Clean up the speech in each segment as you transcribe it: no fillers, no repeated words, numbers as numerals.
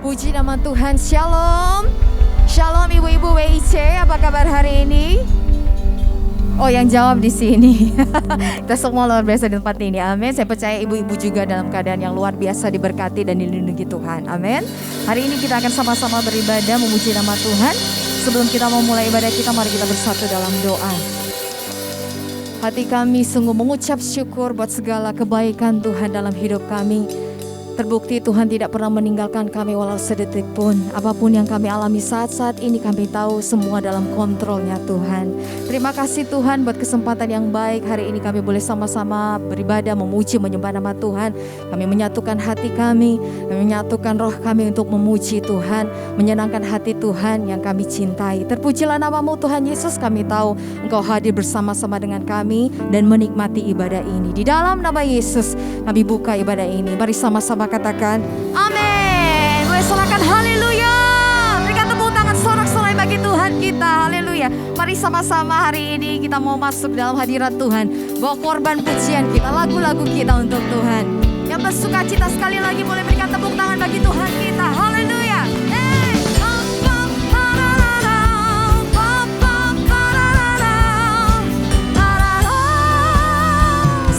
Puji nama Tuhan. Shalom. Shalom ibu-ibu WIC, apa kabar hari ini? Oh, yang jawab di sini. Kita semua luar biasa di tempat ini. Amin. Saya percaya ibu-ibu juga dalam keadaan yang luar biasa diberkati dan dilindungi Tuhan. Amin. Hari ini kita akan sama-sama beribadah memuji nama Tuhan. Sebelum kita memulai ibadah kita, mari kita bersatu dalam doa. Hati kami sungguh mengucap syukur buat segala kebaikan Tuhan dalam hidup kami. Terbukti Tuhan tidak pernah meninggalkan kami walau sedetik pun. Apapun yang kami alami saat-saat ini, kami tahu semua dalam kontrolnya Tuhan. Terima kasih Tuhan buat kesempatan yang baik. Hari ini kami boleh sama-sama beribadah, memuji, menyembah nama Tuhan. Kami menyatukan hati kami menyatukan roh kami untuk memuji Tuhan, menyenangkan hati Tuhan yang kami cintai. Terpujilah namamu Tuhan Yesus. Kami tahu Engkau hadir bersama-sama dengan kami dan menikmati ibadah ini. Di dalam nama Yesus kami buka ibadah ini. Mari sama-sama katakan amin. Boleh sorakan haleluya. Berikan tepuk tangan sorak-sorai bagi Tuhan kita. Haleluya. Mari sama-sama hari ini kita mau masuk dalam hadirat Tuhan. Bawa korban pujian kita, lagu-lagu kita untuk Tuhan. Yang bersuka cita sekali lagi boleh berikan tepuk tangan bagi Tuhan kita. Haleluya.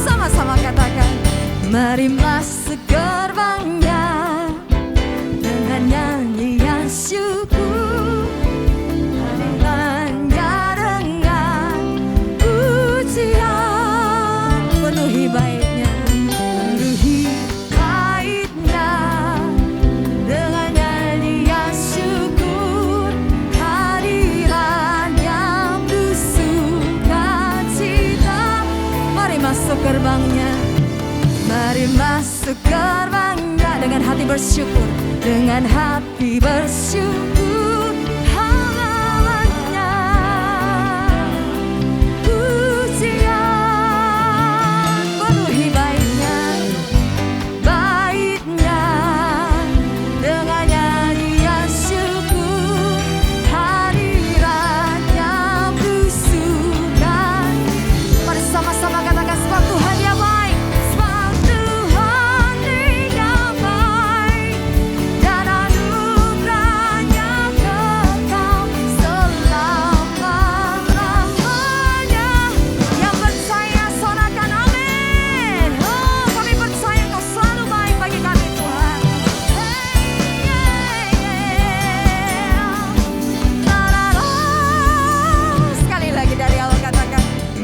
Sama-sama katakan mari masuk gerbangnya dengan nyanyian syukur, hadirannya dengan pujian, penuhi baitnya dengan nyanyian syukur, hadiran yang bersuka cita. Mari masuk gerbangnya, mari masuk gerbangnya dengan hati bersyukur, dengan hati bersyukur, halamannya pujian, penuhi baitnya dengan nyanyian syukur, hadiran yang bersuka. Mari sama-sama katakan sebab Tuhan yang baik.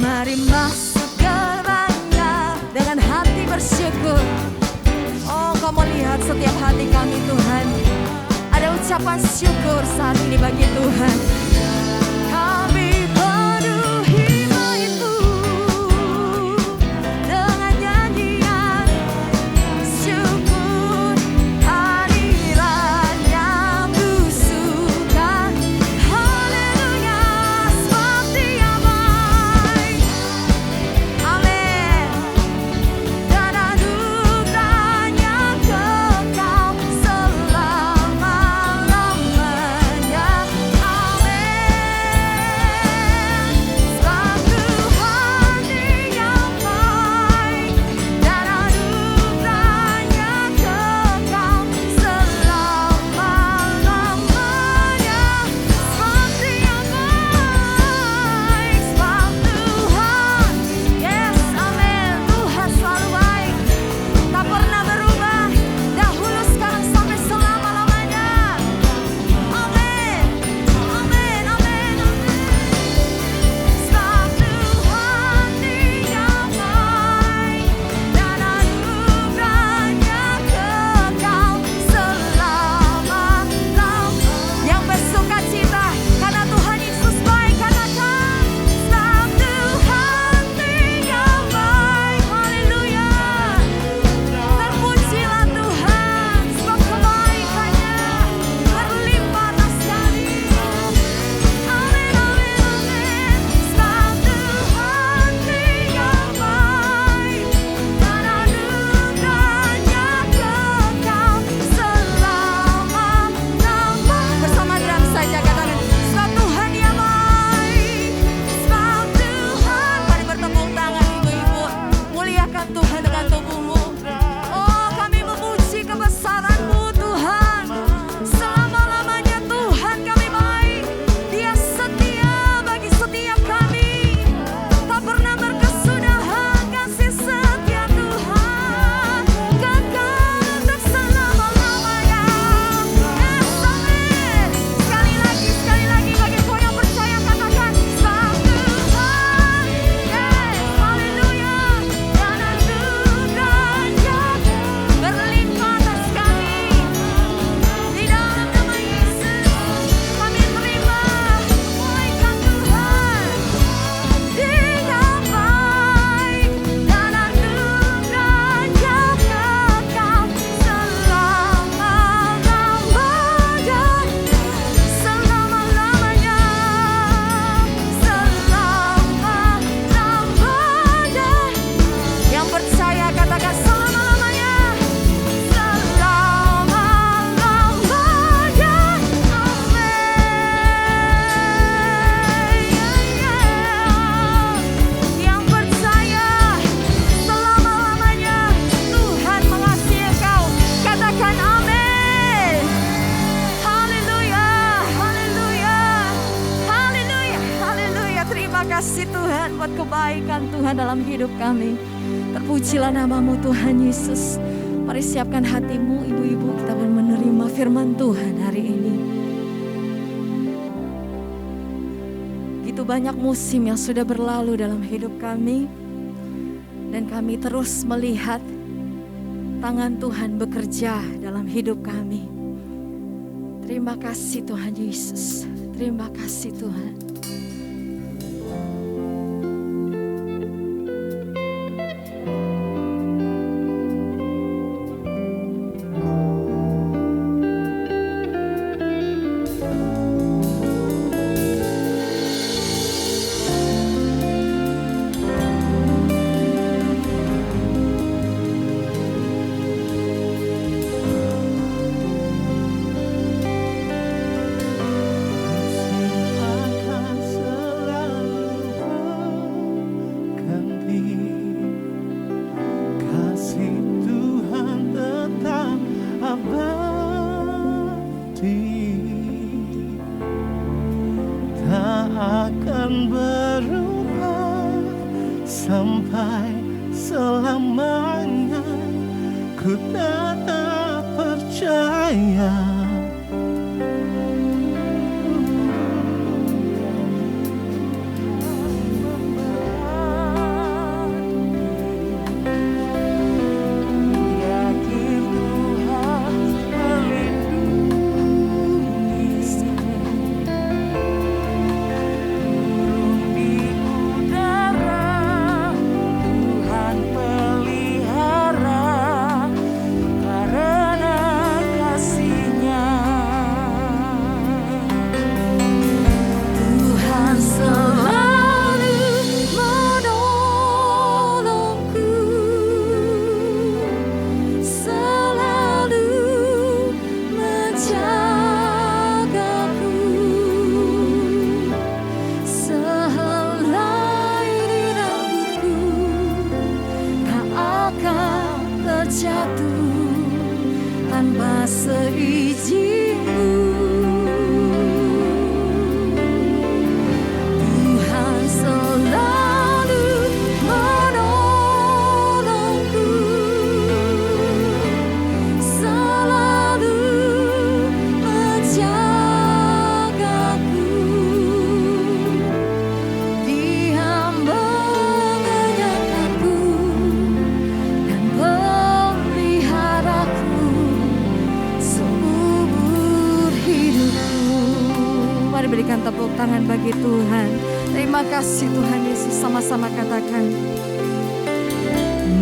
Mari masuk gerbangnya dengan hati bersyukur. Oh, kau mau lihat setiap hati kami Tuhan. Ada ucapan syukur saat ini bagi Tuhan. Kami penuhi baitmu dengan nyanyian syukur, hadiran yang bersuka. Haleluya, sebab Dia baik. Amin. Dan anugerahnya kekal selama-lamanya. Amin. kasih Tuhan buat kebaikan Tuhan dalam hidup kami. Terpujilah nama-Mu Tuhan Yesus. Mari siapkan hatimu ibu-ibu, kita akan menerima firman Tuhan hari ini. Gitu banyak musim yang sudah berlalu dalam hidup kami. Dan kami terus melihat tangan Tuhan bekerja dalam hidup kami. Terima kasih Tuhan Yesus. Terima kasih Tuhan.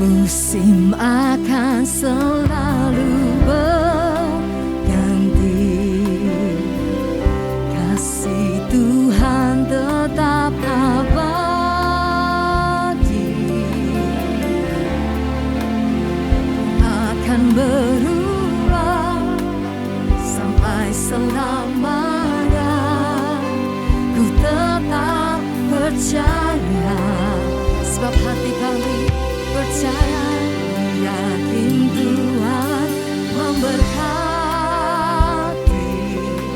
Musim akan selalu berganti, kasih Tuhan tetap abadi, akan berubah sampai selamanya. Ku tetap percaya, sebab hati kami percaya, yakin Tuhan memberkati.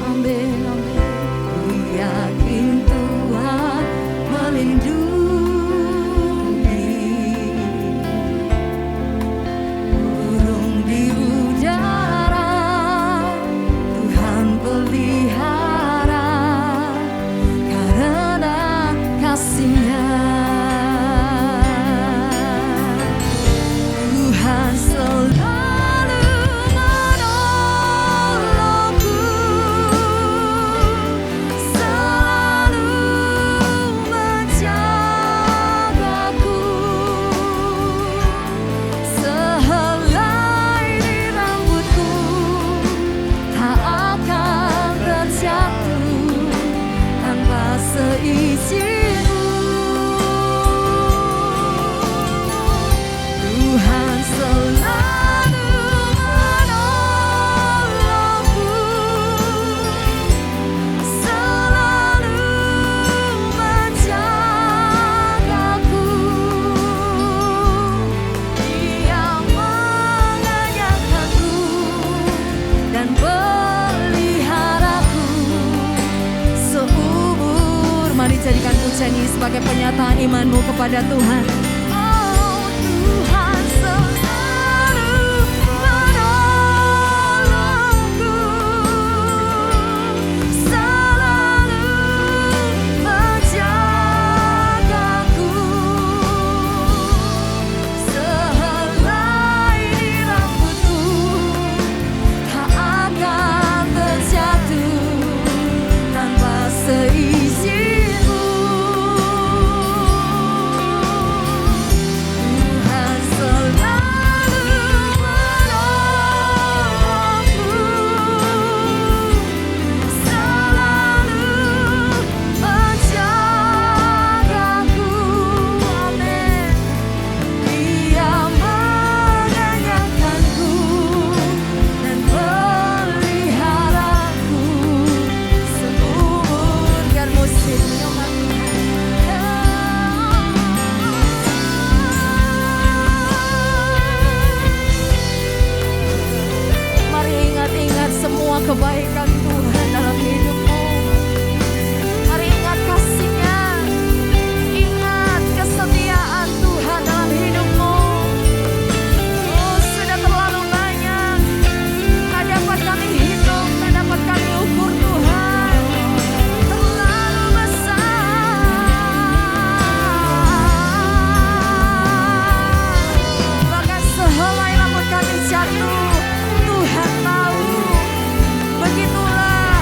Amin, amin. Yakin Tuhan melindungi, burung di udara Tuhan pelihara, karena kasih-Nya. Tuhan selalu menolong. jadikan pujian ini sebagai penyataan imanmu kepada Tuhan. Oh, Tuhan selalu menolongku, selalu menjagaku, sehelai di rambutku tak akan terjatuh tanpa seizinku. Tuhan selalu menolongku, selalu menjagaku. Amin. Dia mengenyangkanku dan peliharaku seumur. Biar musik nyumat mari ingat-ingat semua kebaikan Tuhan dalam hidupmu. Mari ingat kasih-Nya, ingat kesetiaan Tuhan dalam hidupmu. Oh, sudah terlalu banyak tak dapat kami hitung, tak dapat kami ukur Tuhan. Terlalu besar. Bahkan sehelai rambut kami jatuh, Tuhan tahu. Begitulah,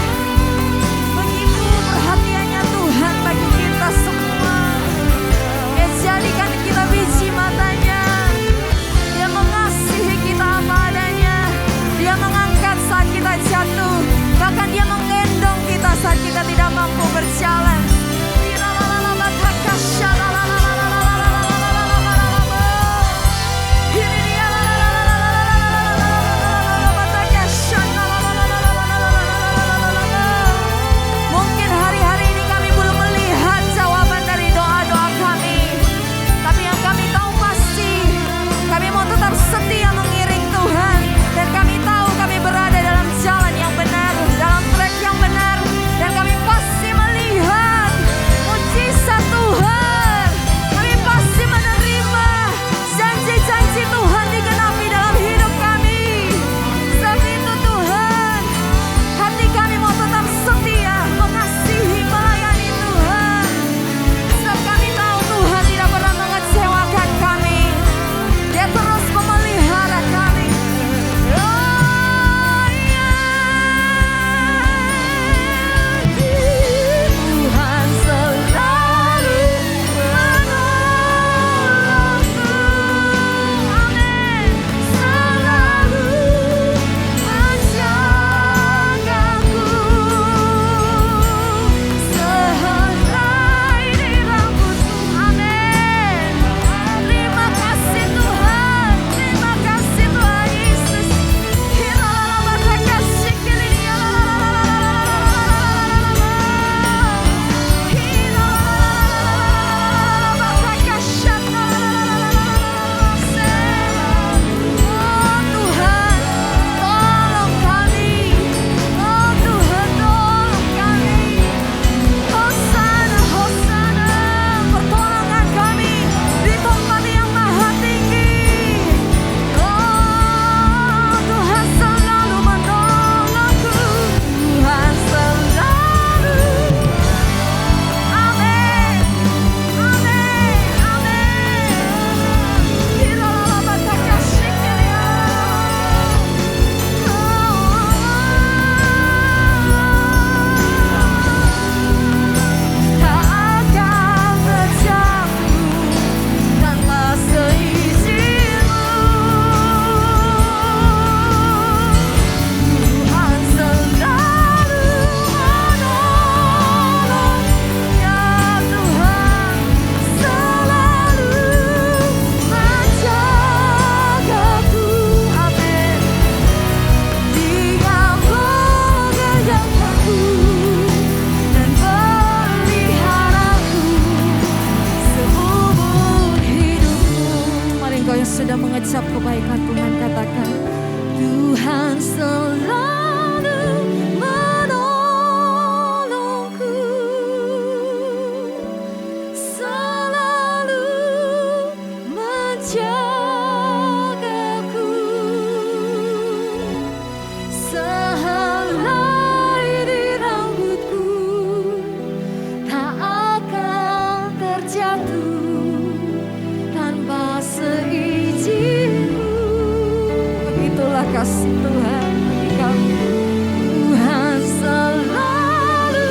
begitu perhatiannya Tuhan bagi kita semua. Dia jadikan kita biji matanya. Dia mengasihi kita apa adanya. Dia mengangkat saat kita jatuh. Bahkan Dia menggendong kita saat kita tidak mampu berjalan. Mungkin hari-hari ini kami belum melihat jawaban dari doa-doa kami, tapi yang kami tahu pasti kami mau tetap setia mengiring Tuhan. Dan kami tahu kami berada dalam jalan yang benar, dalam track yang benar. Dan kami pasti melihat mujizat Tuhan. Kami pasti menerima janji-janji Tuhan digenapi dalam hidup kami. Sebab itu Tuhan, hati kami mau tetap setia mengasihi, melayani Tuhan. Sebab kami tahu Tuhan tidak pernah mengecewakan kami. Dia terus memelihara kami. Oh ya, Tuhan selalu menolongku. Amin. Selalu menjagaku, sehelai di rambutku. Amin. Terima kasih Tuhan, terima kasih Tuhan Yesus. Oh Tuhan, tolong kami. Oh Tuhan, tolong kami. Hosana, Hosana, pertolongan kami di tempat yang maha tinggi. Oh Tuhan selalu menolongku, Tuhan selalu. Amin, amin, amin. Tak akan terjatuh tanpa seizinku. Tuhan selalu menolong. Ya Tuhan selalu menjagaku. Amin. Dia mengenyangkanku dan peliharaku seumur hidupku. Mari engkau yang sudah mengecap kebaikan Tuhan katakan, Tuhan selalu menolongku. kasih Tuhan bagi kami. Tuhan selalu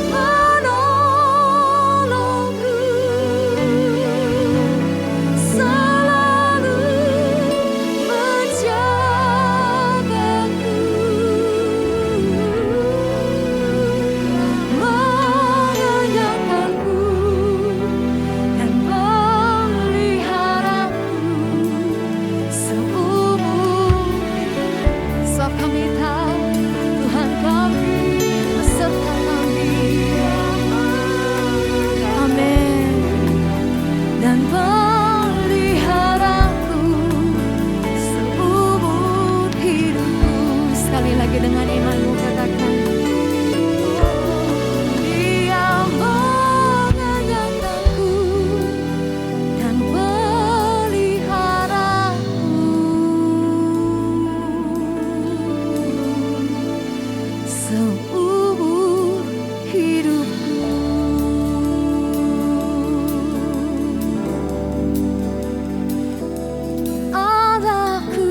menolongku, selalu menjagaku, mengenyangkanku dan memeliharaku seumur. Sebab kami tahu Tuhan kami beserta kami. Amin. Dan peliharaku seumur hidupku. Sekali lagi dengan imanmu katakan, Dia mengenyangkanku dan peliharaku seumur hidupku. Allahku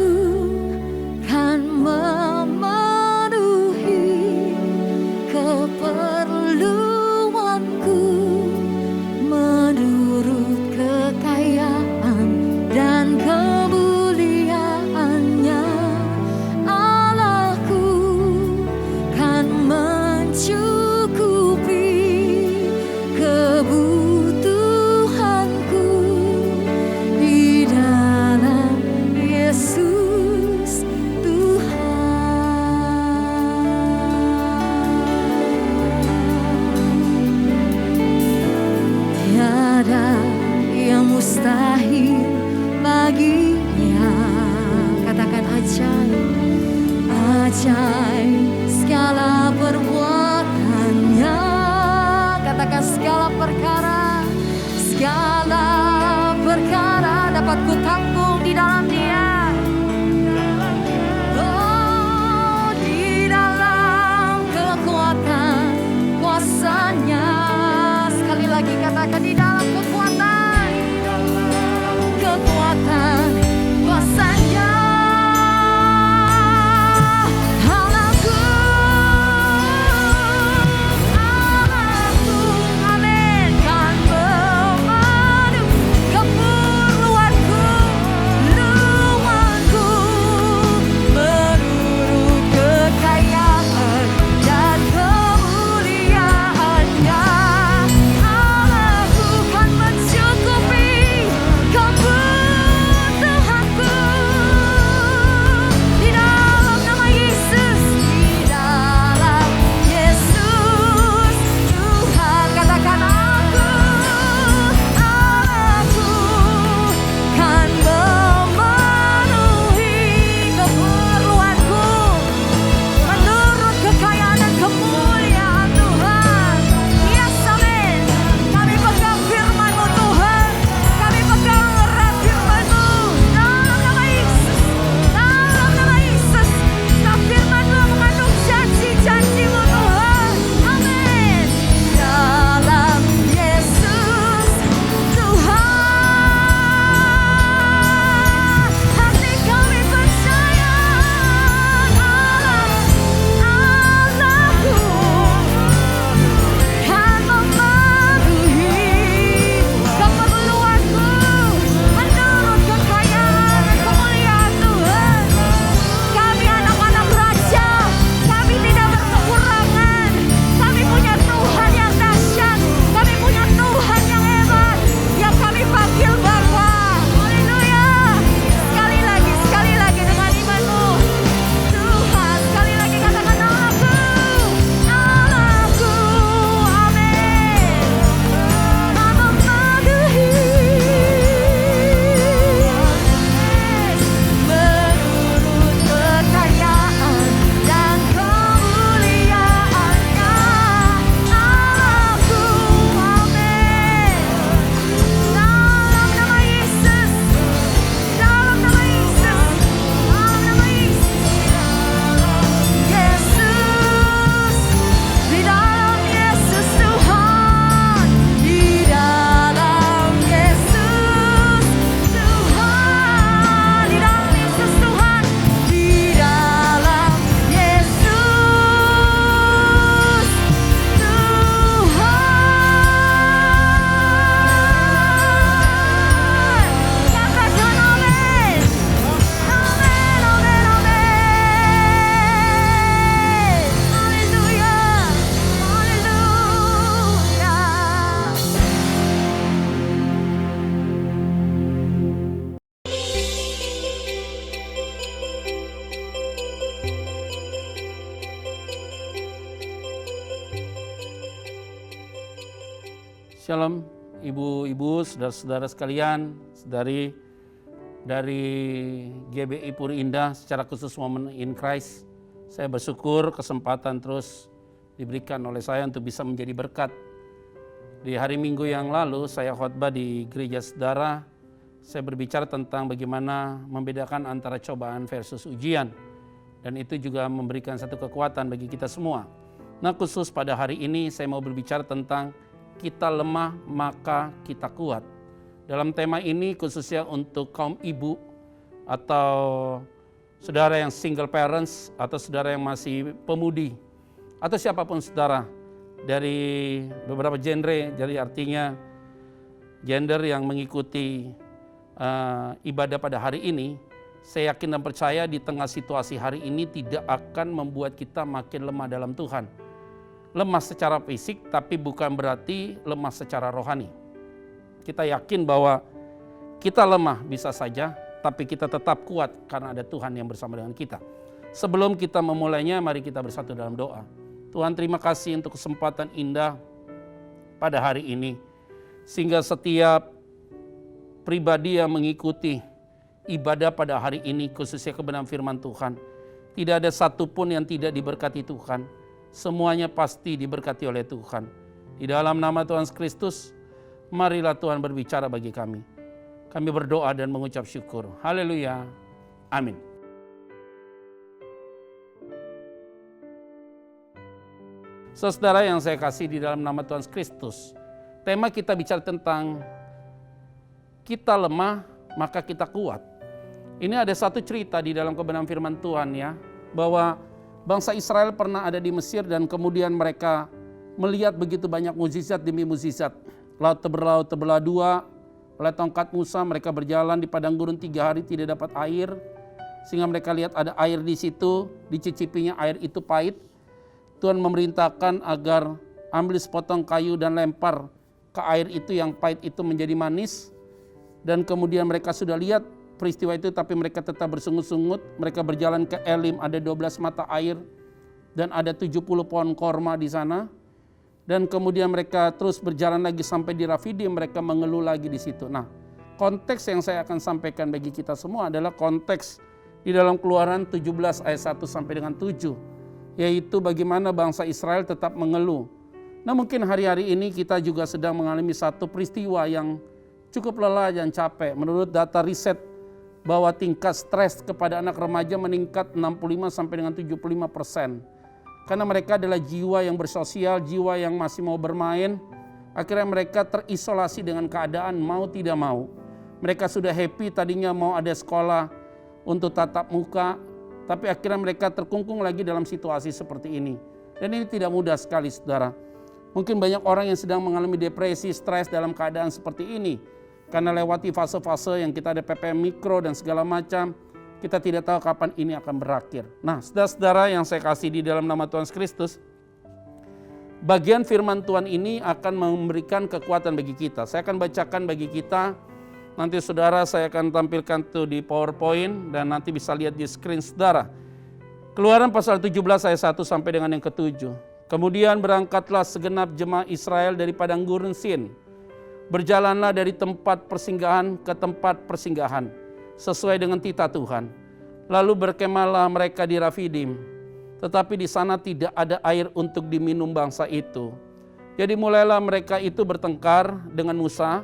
kan memenuhi keperluanku menurut kekayaan dan kemuliaannya. Allahku kan mencukupi kebutuhanku di dalam Yesus Tuhan. Tiada yang mustahil baginya. Katakan ajaib, ajaib segala perbuatannya. Katakan segala perkara dapat ku tanggung di dalam Dia. Oh, di dalam kekuatan kuasanya. Sekali lagi katakan, di dalam kekuatan kuasanya. Allahku, amin, kan memenuhi keperluanku, luanku, menurut kekayaan dan kemuliaannya. Allahku Shalom ibu-ibu, saudara-saudara sekalian, dari GBI Puri Indah, secara khusus Women in Christ. Saya bersyukur kesempatan terus diberikan oleh saya untuk bisa menjadi berkat. Di hari Minggu yang lalu saya khotbah di gereja saudara. Saya berbicara tentang bagaimana membedakan antara cobaan versus ujian. Dan itu juga memberikan satu kekuatan bagi kita semua. Nah, khusus pada hari ini saya mau berbicara tentang kita lemah maka kita kuat. Dalam tema ini khususnya untuk kaum ibu atau saudara yang single parents atau saudara yang masih pemudi atau siapapun saudara dari beberapa genre, jadi artinya gender yang mengikuti ibadah pada hari ini. Saya yakin dan percaya di tengah situasi hari ini tidak akan membuat kita makin lemah dalam Tuhan. Lemah secara fisik tapi bukan berarti lemah secara rohani. Kita yakin bahwa kita lemah bisa saja, tapi kita tetap kuat karena ada Tuhan yang bersama dengan kita. Sebelum kita memulainya, mari kita bersatu dalam doa. Tuhan, terima kasih untuk kesempatan indah pada hari ini. Sehingga setiap pribadi yang mengikuti ibadah pada hari ini, khususnya kebenaran firman Tuhan, tidak ada satupun yang tidak diberkati Tuhan. Semuanya pasti diberkati oleh Tuhan. Di dalam nama Tuhan Kristus, marilah Tuhan berbicara bagi kami. Kami berdoa dan mengucap syukur. Haleluya. Amin. Saudara yang saya kasih di dalam nama Tuhan Kristus, tema kita bicara tentang kita lemah maka kita kuat. Ini ada satu cerita di dalam kebenaran firman Tuhan ya, bahwa bangsa Israel pernah ada di Mesir dan kemudian mereka melihat begitu banyak mukjizat demi mukjizat. Laut terbelah dua, oleh tongkat Musa mereka berjalan di padang gurun 3 hari tidak dapat air. Sehingga mereka lihat ada air di situ, dicicipinya air itu pahit. Tuhan memerintahkan agar ambil sepotong kayu dan lempar ke air itu yang pahit itu menjadi manis. Dan kemudian mereka sudah lihat peristiwa itu tapi mereka tetap bersungut-sungut. Mereka berjalan ke Elim, ada 12 mata air dan ada 70 pohon korma di sana. Dan kemudian mereka terus berjalan lagi sampai di Rafidim, mereka mengeluh lagi di situ. Nah, konteks yang saya akan sampaikan bagi kita semua adalah konteks di dalam Keluaran 17 ayat 1 sampai dengan 7, yaitu bagaimana bangsa Israel tetap mengeluh. Nah, mungkin hari-hari ini kita juga sedang mengalami satu peristiwa yang cukup lelah dan capek. Menurut data riset bahwa tingkat stres kepada anak remaja meningkat 65 sampai dengan 75%. Karena mereka adalah jiwa yang bersosial, jiwa yang masih mau bermain. Akhirnya mereka terisolasi dengan keadaan mau tidak mau. Mereka sudah happy tadinya mau ada sekolah untuk tatap muka, tapi akhirnya mereka terkungkung lagi dalam situasi seperti ini. Dan ini tidak mudah sekali saudara. Mungkin banyak orang yang sedang mengalami depresi, stres dalam keadaan seperti ini. Karena lewati fase-fase yang kita ada PPM mikro dan segala macam, kita tidak tahu kapan ini akan berakhir. Nah, saudara-saudara yang saya kasih di dalam nama Tuhan Kristus, bagian firman Tuhan ini akan memberikan kekuatan bagi kita. Saya akan bacakan bagi kita, nanti saudara saya akan tampilkan tuh di PowerPoint dan nanti bisa lihat di screen saudara. Keluaran pasal 17 ayat 1 sampai dengan yang ke-7. Kemudian berangkatlah segenap jemaah Israel dari padang gurun Sin. Berjalanlah dari tempat persinggahan ke tempat persinggahan, sesuai dengan titah Tuhan. Lalu berkemahlah mereka di Rafidim, tetapi di sana tidak ada air untuk diminum bangsa itu. Jadi mulailah mereka itu bertengkar dengan Musa.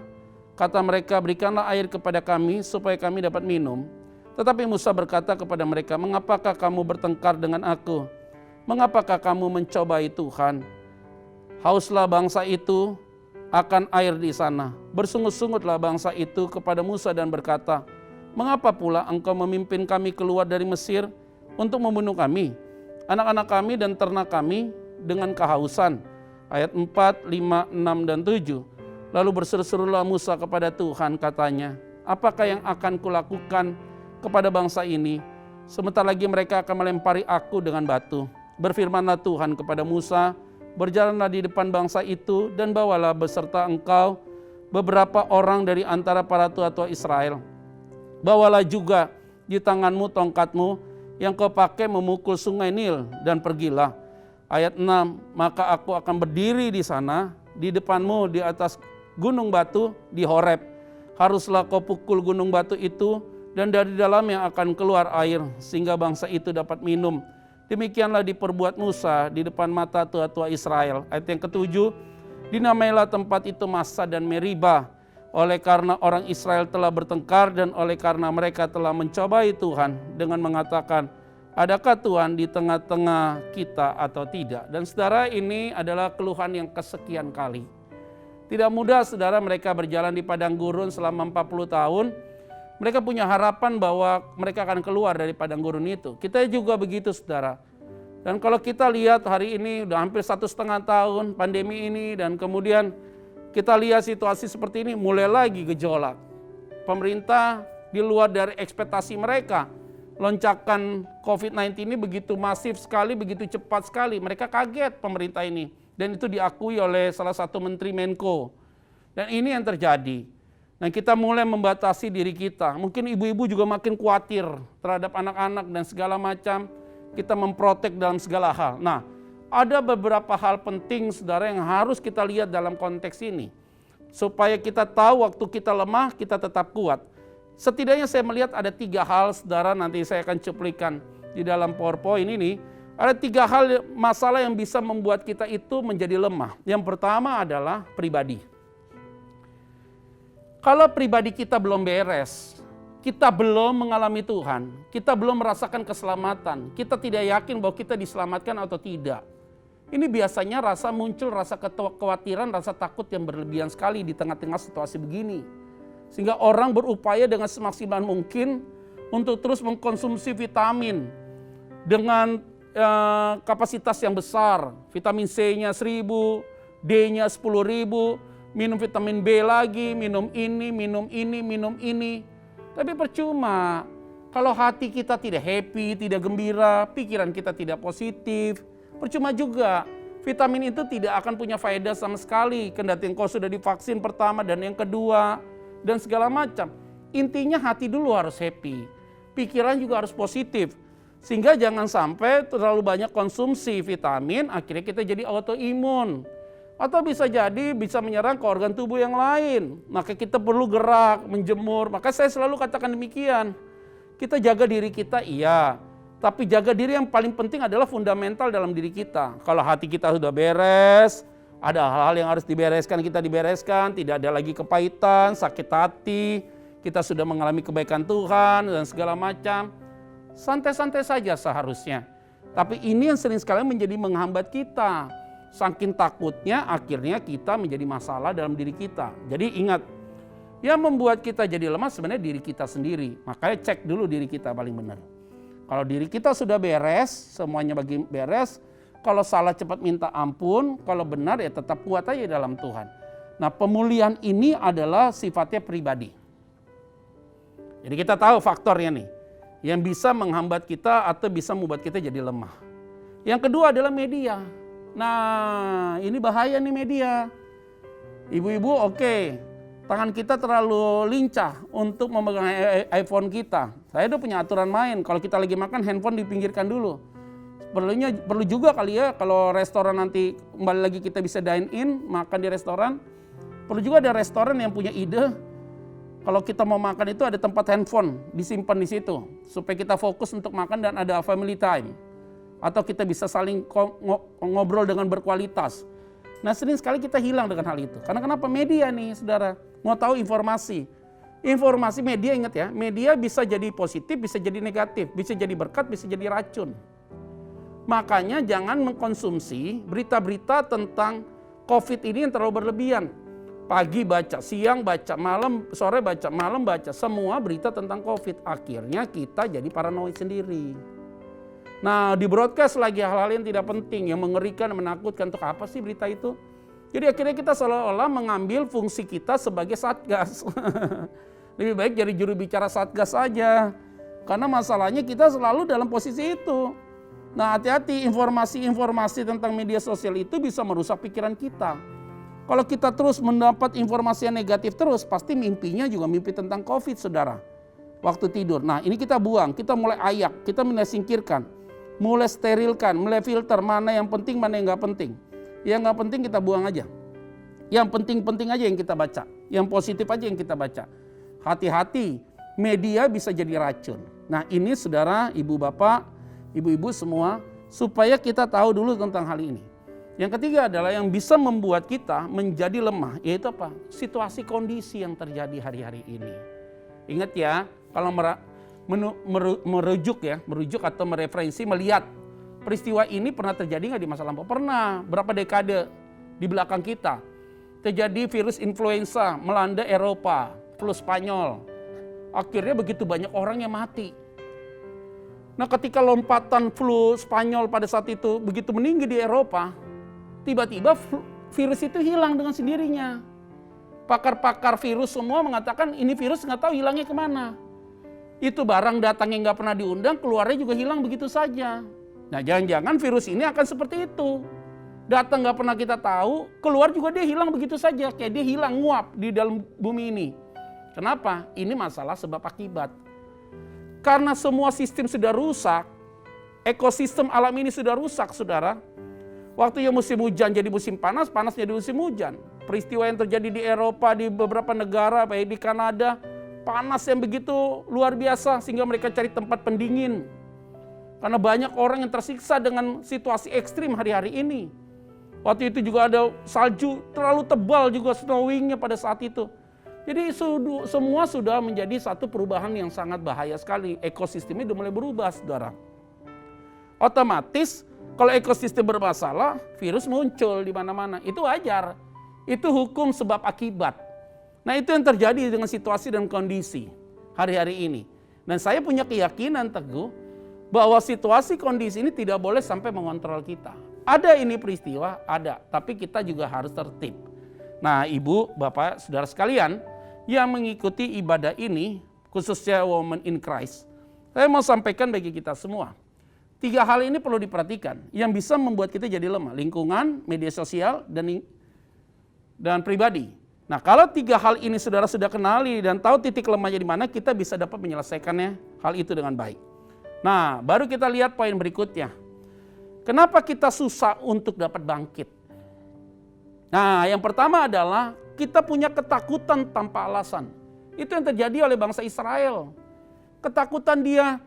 Kata mereka, berikanlah air kepada kami supaya kami dapat minum. Tetapi Musa berkata kepada mereka, mengapakah kamu bertengkar dengan aku? Mengapakah kamu mencobai Tuhan? Hauslah bangsa itu akan air di sana. Bersungut-sungutlah bangsa itu kepada Musa dan berkata, mengapa pula engkau memimpin kami keluar dari Mesir untuk membunuh kami, anak-anak kami dan ternak kami dengan kehausan? Ayat 4, 5, 6, dan 7. Lalu berseru-serulah Musa kepada Tuhan, katanya, apakah yang akan kulakukan kepada bangsa ini? Sebentar lagi mereka akan melempari aku dengan batu. Berfirmanlah Tuhan kepada Musa, berjalanlah di depan bangsa itu dan bawalah beserta engkau beberapa orang dari antara para tua-tua Israel. Bawalah juga di tanganmu tongkatmu yang kau pakai memukul sungai Nil dan pergilah. Ayat 6, maka aku akan berdiri di sana di depanmu di atas gunung batu di Horeb. Haruslah kau pukul gunung batu itu dan dari dalamnya akan keluar air sehingga bangsa itu dapat minum. Demikianlah diperbuat Musa di depan mata tua-tua Israel. Ayat yang ketujuh, dinamailah tempat itu Massa dan Meriba, oleh karena orang Israel telah bertengkar dan oleh karena mereka telah mencobai Tuhan dengan mengatakan, adakah Tuhan di tengah-tengah kita atau tidak? Dan saudara, ini adalah keluhan yang kesekian kali. Tidak mudah saudara, mereka berjalan di padang gurun selama 40 tahun. Mereka punya harapan bahwa mereka akan keluar dari padang gurun itu. Kita juga begitu saudara. Dan kalau kita lihat hari ini udah hampir 1,5 tahun pandemi ini, dan kemudian kita lihat situasi seperti ini, mulai lagi gejolak. Pemerintah di luar dari ekspektasi mereka. Lonjakan COVID-19 ini begitu masif sekali, begitu cepat sekali. Mereka kaget pemerintah ini. Dan itu diakui oleh salah satu menteri Menko. Dan ini yang terjadi. Nah, kita mulai membatasi diri kita. Mungkin ibu-ibu juga makin khawatir terhadap anak-anak dan segala macam. Kita memprotek dalam segala hal. Nah, ada beberapa hal penting saudara yang harus kita lihat dalam konteks ini. Supaya kita tahu waktu kita lemah, kita tetap kuat. Setidaknya saya melihat ada 3 hal saudara, nanti saya akan cuplikan di dalam PowerPoint ini. Ada 3 hal masalah yang bisa membuat kita itu menjadi lemah. Yang pertama adalah pribadi. Kalau pribadi kita belum beres, kita belum mengalami Tuhan, kita belum merasakan keselamatan, kita tidak yakin bahwa kita diselamatkan atau tidak. Ini biasanya muncul rasa kekhawatiran, rasa takut yang berlebihan sekali di tengah-tengah situasi begini. Sehingga orang berupaya dengan semaksimal mungkin untuk terus mengkonsumsi vitamin dengan kapasitas yang besar. Vitamin C-nya 1.000, D-nya 10.000, minum vitamin B lagi, minum ini. Tapi percuma kalau hati kita tidak happy, tidak gembira, pikiran kita tidak positif. Percuma juga, vitamin itu tidak akan punya faedah sama sekali. Kendati engkau sudah divaksin pertama dan yang kedua, dan segala macam. Intinya hati dulu harus happy, pikiran juga harus positif. Sehingga jangan sampai terlalu banyak konsumsi vitamin, akhirnya kita jadi autoimun. Atau bisa jadi bisa menyerang ke organ tubuh yang lain. Maka kita perlu gerak, menjemur. Maka saya selalu katakan demikian. Kita jaga diri kita, iya. Tapi jaga diri yang paling penting adalah fundamental dalam diri kita. Kalau hati kita sudah beres, ada hal-hal yang harus dibereskan, kita dibereskan. Tidak ada lagi kepahitan, sakit hati. Kita sudah mengalami kebaikan Tuhan dan segala macam. Santai-santai saja seharusnya. Tapi ini yang sering sekali menjadi menghambat kita. Saking takutnya akhirnya kita menjadi masalah dalam diri kita. Jadi ingat, yang membuat kita jadi lemah sebenarnya diri kita sendiri. Makanya cek dulu diri kita paling benar. Kalau diri kita sudah beres, semuanya bagi beres. Kalau salah cepat minta ampun, kalau benar ya tetap kuat aja dalam Tuhan. Nah, pemulihan ini adalah sifatnya pribadi. Jadi kita tahu faktornya nih, yang bisa menghambat kita atau bisa membuat kita jadi lemah. Yang kedua adalah media. Nah, ini bahaya nih media. Ibu-ibu oke, tangan kita terlalu lincah untuk memegang iPhone kita. Saya udah punya aturan main, kalau kita lagi makan handphone dipinggirkan dulu. Perlu juga kali ya, kalau restoran nanti kembali lagi kita bisa dine in, makan di restoran. Perlu juga ada restoran yang punya ide, kalau kita mau makan itu ada tempat handphone disimpan di situ, supaya kita fokus untuk makan dan ada family time. Atau kita bisa saling ngobrol dengan berkualitas. Nah, sering sekali kita hilang dengan hal itu. Karena kenapa? Media nih saudara, mau tahu informasi. Informasi media, ingat ya, media bisa jadi positif, bisa jadi negatif, bisa jadi berkat, bisa jadi racun. Makanya jangan mengkonsumsi berita-berita tentang COVID ini yang terlalu berlebihan. Pagi baca, siang baca, malam, sore baca, malam baca, semua berita tentang COVID. Akhirnya kita jadi paranoid sendiri. Nah, di broadcast lagi hal-hal yang tidak penting, yang mengerikan, menakutkan. Untuk apa sih berita itu? Jadi akhirnya kita seolah-olah mengambil fungsi kita sebagai satgas. Lebih baik jadi juru bicara satgas saja. Karena masalahnya kita selalu dalam posisi itu. Nah, hati-hati, informasi-informasi tentang media sosial itu bisa merusak pikiran kita. Kalau kita terus mendapat informasi yang negatif terus, pasti mimpinya juga mimpi tentang COVID, saudara. Waktu tidur. Nah, ini kita buang, kita mulai ayak, kita mulai singkirkan. Mulai sterilkan, mulai filter mana yang penting, mana yang nggak penting. Yang nggak penting kita buang aja. Yang penting-penting aja yang kita baca, yang positif aja yang kita baca. Hati-hati, media bisa jadi racun. Nah ini saudara, ibu bapak, ibu-ibu semua, supaya kita tahu dulu tentang hal ini. Yang ketiga adalah yang bisa membuat kita menjadi lemah, yaitu apa? Situasi kondisi yang terjadi hari-hari ini. Ingat ya, kalau merujuk atau mereferensi, melihat peristiwa ini pernah terjadi nggak di masa lampau? Pernah, berapa dekade di belakang kita. Terjadi virus influenza melanda Eropa, flu Spanyol. Akhirnya begitu banyak orang yang mati. Nah ketika lompatan flu Spanyol pada saat itu begitu meninggi di Eropa, tiba-tiba virus itu hilang dengan sendirinya. Pakar-pakar virus semua mengatakan ini virus nggak tahu hilangnya kemana. Itu barang datangnya nggak pernah diundang, keluarnya juga hilang begitu saja. Nah jangan-jangan virus ini akan seperti itu. Datang nggak pernah kita tahu, keluar juga dia hilang begitu saja. Kayak dia hilang nguap di dalam bumi ini. Kenapa? Ini masalah sebab akibat. Karena semua sistem sudah rusak, ekosistem alam ini sudah rusak saudara. Waktu yang musim hujan jadi musim panas, panas jadi musim hujan. Peristiwa yang terjadi di Eropa, di beberapa negara, baik di Kanada, panas yang begitu luar biasa sehingga mereka cari tempat pendingin. Karena banyak orang yang tersiksa dengan situasi ekstrim hari-hari ini. Waktu itu juga ada salju terlalu tebal juga snowingnya pada saat itu. Jadi semua sudah menjadi satu perubahan yang sangat bahaya sekali. Ekosistemnya sudah mulai berubah saudara. Otomatis kalau ekosistem bermasalah, virus muncul di mana-mana. Itu wajar. Itu hukum sebab akibat. Nah itu yang terjadi dengan situasi dan kondisi hari-hari ini. Dan saya punya keyakinan teguh bahwa situasi kondisi ini tidak boleh sampai mengontrol kita. Ada ini peristiwa, ada. Tapi kita juga harus tertib. Nah ibu, bapak, saudara sekalian yang mengikuti ibadah ini, khususnya Women in Christ, saya mau sampaikan bagi kita semua. 3 hal ini perlu diperhatikan yang bisa membuat kita jadi lemah. Lingkungan, media sosial, dan pribadi. Nah kalau 3 hal ini saudara sudah kenali dan tahu titik lemahnya di mana, kita bisa dapat menyelesaikannya hal itu dengan baik. Nah baru kita lihat poin berikutnya. Kenapa kita susah untuk dapat bangkit? Nah yang pertama adalah kita punya ketakutan tanpa alasan. Itu yang terjadi oleh bangsa Israel. Ketakutan dia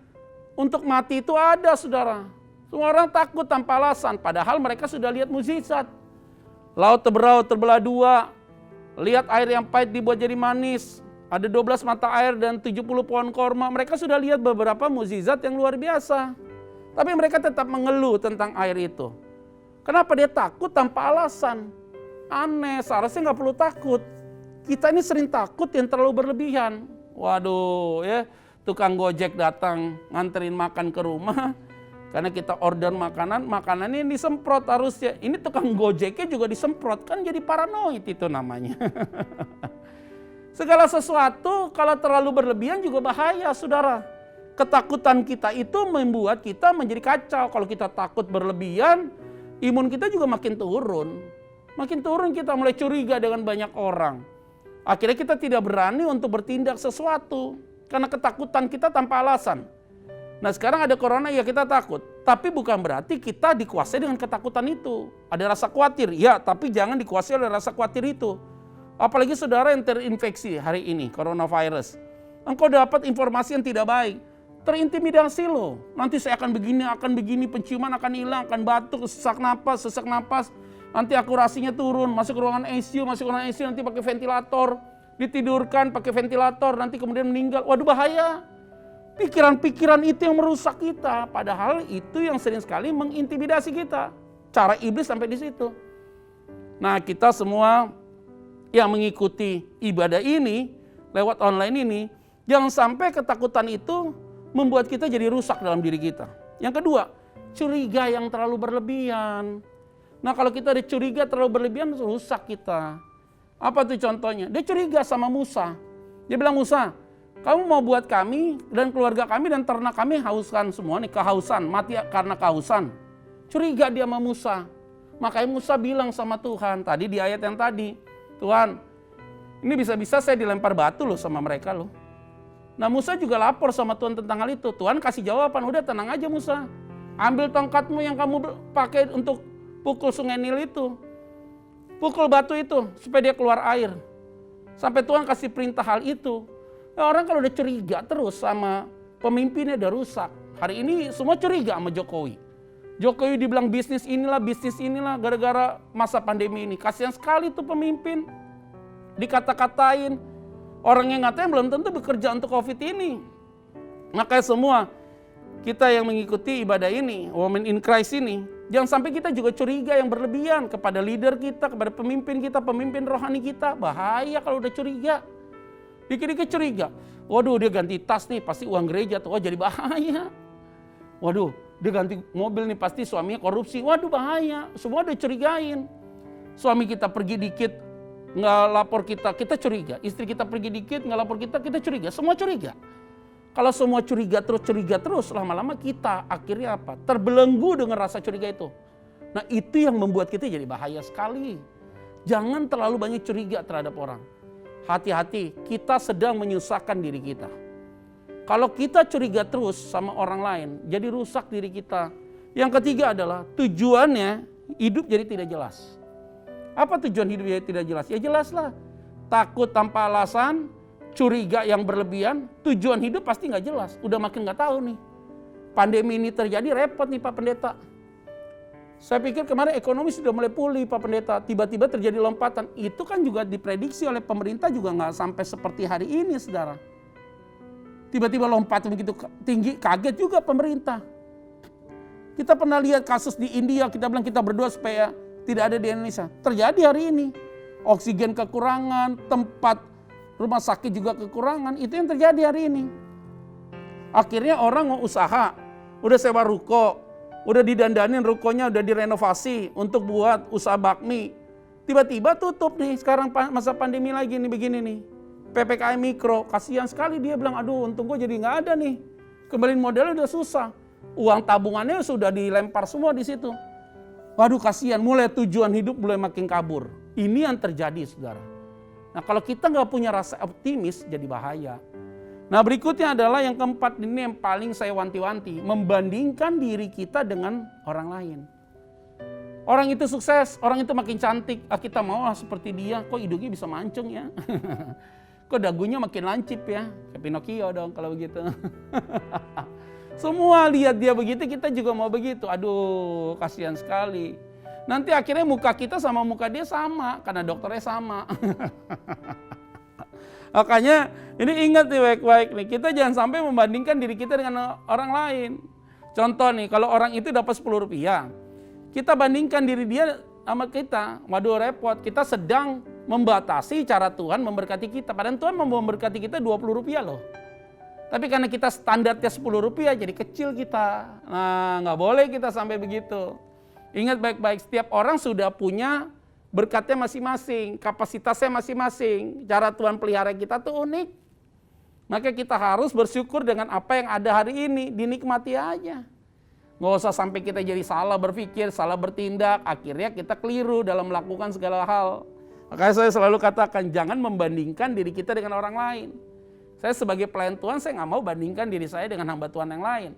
untuk mati itu ada saudara. Semua orang takut tanpa alasan. Padahal mereka sudah lihat mukjizat. Laut terbelah 2. Lihat air yang pahit dibuat jadi manis. Ada 12 mata air dan 70 pohon korma. Mereka sudah lihat beberapa mukjizat yang luar biasa. Tapi mereka tetap mengeluh tentang air itu. Kenapa dia takut tanpa alasan? Aneh, seharusnya nggak perlu takut. Kita ini sering takut yang terlalu berlebihan. Waduh ya. Tukang Gojek datang nganterin makan ke rumah, karena kita order makanannya disemprot harusnya. Ini tukang Gojeknya juga disemprot, kan jadi paranoid itu namanya. Segala sesuatu kalau terlalu berlebihan juga bahaya saudara. Ketakutan kita itu membuat kita menjadi kacau. Kalau kita takut berlebihan, imun kita juga makin turun. Makin turun kita mulai curiga dengan banyak orang. Akhirnya kita tidak berani untuk bertindak sesuatu. Karena ketakutan kita tanpa alasan. Nah sekarang ada corona ya kita takut. Tapi bukan berarti kita dikuasai dengan ketakutan itu. Ada rasa khawatir, ya tapi jangan dikuasai oleh rasa khawatir itu. Apalagi saudara yang terinfeksi hari ini, coronavirus. Engkau dapat informasi yang tidak baik. Terintimidasi loh. Nanti saya akan begini, penciuman akan hilang, akan batuk, sesak napas. Nanti akurasinya turun, masuk ruangan ICU, nanti pakai ventilator. Ditidurkan pakai ventilator, nanti kemudian meninggal. Waduh bahaya. Pikiran-pikiran itu yang merusak kita. Padahal itu yang sering sekali mengintimidasi kita. Cara iblis sampai di situ. Nah kita semua yang mengikuti ibadah ini, lewat online ini, jangan sampai ketakutan itu membuat kita jadi rusak dalam diri kita. Yang kedua, curiga yang terlalu berlebihan. Nah kalau kita ada curiga terlalu berlebihan, rusak kita. Apa tuh contohnya? Dia curiga sama Musa. Dia bilang, Musa, kamu mau buat kami dan keluarga kami dan ternak kami hauskan semua nih, kehausan, mati karena kehausan. Curiga dia sama Musa. Makanya Musa bilang sama Tuhan, tadi di ayat yang tadi, Tuhan, ini bisa-bisa saya dilempar batu loh sama mereka loh. Nah Musa juga lapor sama Tuhan tentang hal itu. Tuhan kasih jawaban, udah tenang aja Musa. Ambil tongkatmu yang kamu pakai untuk pukul sungai Nil itu. Pukul batu itu supaya dia keluar air. Sampai Tuhan kasih perintah hal itu. Nah, orang kalau udah curiga terus sama pemimpinnya udah rusak. Hari ini semua curiga sama Jokowi. Jokowi dibilang bisnis inilah gara-gara masa pandemi ini. Kasihan sekali tuh pemimpin. Dikata-katain. Orang yang ngatain belum tentu bekerja untuk COVID ini. Makanya semua kita yang mengikuti ibadah ini, Women in Christ ini, jangan sampai kita juga curiga yang berlebihan kepada leader kita, kepada pemimpin kita, pemimpin rohani kita. Bahaya kalau udah curiga. Dikit-dikit curiga. Waduh, dia ganti tas nih, pasti uang gereja tuh. Oh, jadi bahaya. Waduh, dia ganti mobil nih, pasti suaminya korupsi. Waduh, bahaya. Semua udah curigain. Suami kita pergi dikit, nggak lapor kita, kita curiga. Istri kita pergi dikit, nggak lapor kita, kita curiga. Semua curiga. Kalau semua curiga terus, lama-lama kita akhirnya apa? Terbelenggu dengan rasa curiga itu. Nah, itu yang membuat kita jadi bahaya sekali. Jangan terlalu banyak curiga terhadap orang. Hati-hati, kita sedang menyusahkan diri kita. Kalau kita curiga terus sama orang lain, jadi rusak diri kita. Yang ketiga adalah tujuannya hidup jadi tidak jelas. Apa tujuan hidup jadi tidak jelas? Ya jelaslah. Takut tanpa alasan, curiga yang berlebihan, tujuan hidup pasti nggak jelas. Udah makin nggak tahu nih. Pandemi ini terjadi repot nih Pak Pendeta. Saya pikir kemarin ekonomi sudah mulai pulih Pak Pendeta. Tiba-tiba terjadi lompatan. Itu kan juga diprediksi oleh pemerintah juga nggak sampai seperti hari ini, saudara. Tiba-tiba lompatan begitu tinggi, kaget juga pemerintah. Kita pernah lihat kasus di India, kita bilang kita berdoa supaya tidak ada di Indonesia. Terjadi hari ini. Oksigen kekurangan, tempat rumah sakit juga kekurangan, itu yang terjadi hari ini. Akhirnya orang mau usaha, udah sewa ruko, udah didandanin rukonya, udah direnovasi untuk buat usaha bakmi. Tiba-tiba tutup nih, sekarang masa pandemi lagi nih begini nih. PPKM mikro, kasihan sekali dia bilang, aduh untung gue jadi nggak ada nih. Kembaliin modalnya udah susah. Uang tabungannya sudah dilempar semua di situ. Waduh kasihan, mulai tujuan hidup mulai makin kabur. Ini yang terjadi saudara. Nah kalau kita nggak punya rasa optimis jadi bahaya. Nah berikutnya adalah yang keempat, ini yang paling saya wanti-wanti. Membandingkan diri kita dengan orang lain. Orang itu sukses, orang itu makin cantik. Kita mau lah seperti dia, kok hidungnya bisa mancung ya. Kok dagunya makin lancip ya. Kayak Pinocchio dong kalau begitu. Semua lihat dia begitu, kita juga mau begitu. Aduh kasihan sekali. Nanti akhirnya muka kita sama muka dia sama, karena dokternya sama. Makanya ini ingat nih baik-baik nih, kita jangan sampai membandingkan diri kita dengan orang lain. Contoh nih, kalau orang itu dapat 10 rupiah, kita bandingkan diri dia sama kita, waduh repot, kita sedang membatasi cara Tuhan memberkati kita. Padahal Tuhan mau memberkati kita 20 rupiah loh. Tapi karena kita standarnya 10 rupiah jadi kecil kita. Nah nggak boleh kita sampai begitu. Ingat baik-baik, setiap orang sudah punya berkatnya masing-masing, kapasitasnya masing-masing. Cara Tuhan pelihara kita tuh unik. Maka kita harus bersyukur dengan apa yang ada hari ini, dinikmati aja. Nggak usah sampai kita jadi salah berpikir, salah bertindak, akhirnya kita keliru dalam melakukan segala hal. Makanya saya selalu katakan, jangan membandingkan diri kita dengan orang lain. Saya sebagai pelayan Tuhan, saya nggak mau bandingkan diri saya dengan hamba Tuhan yang lain.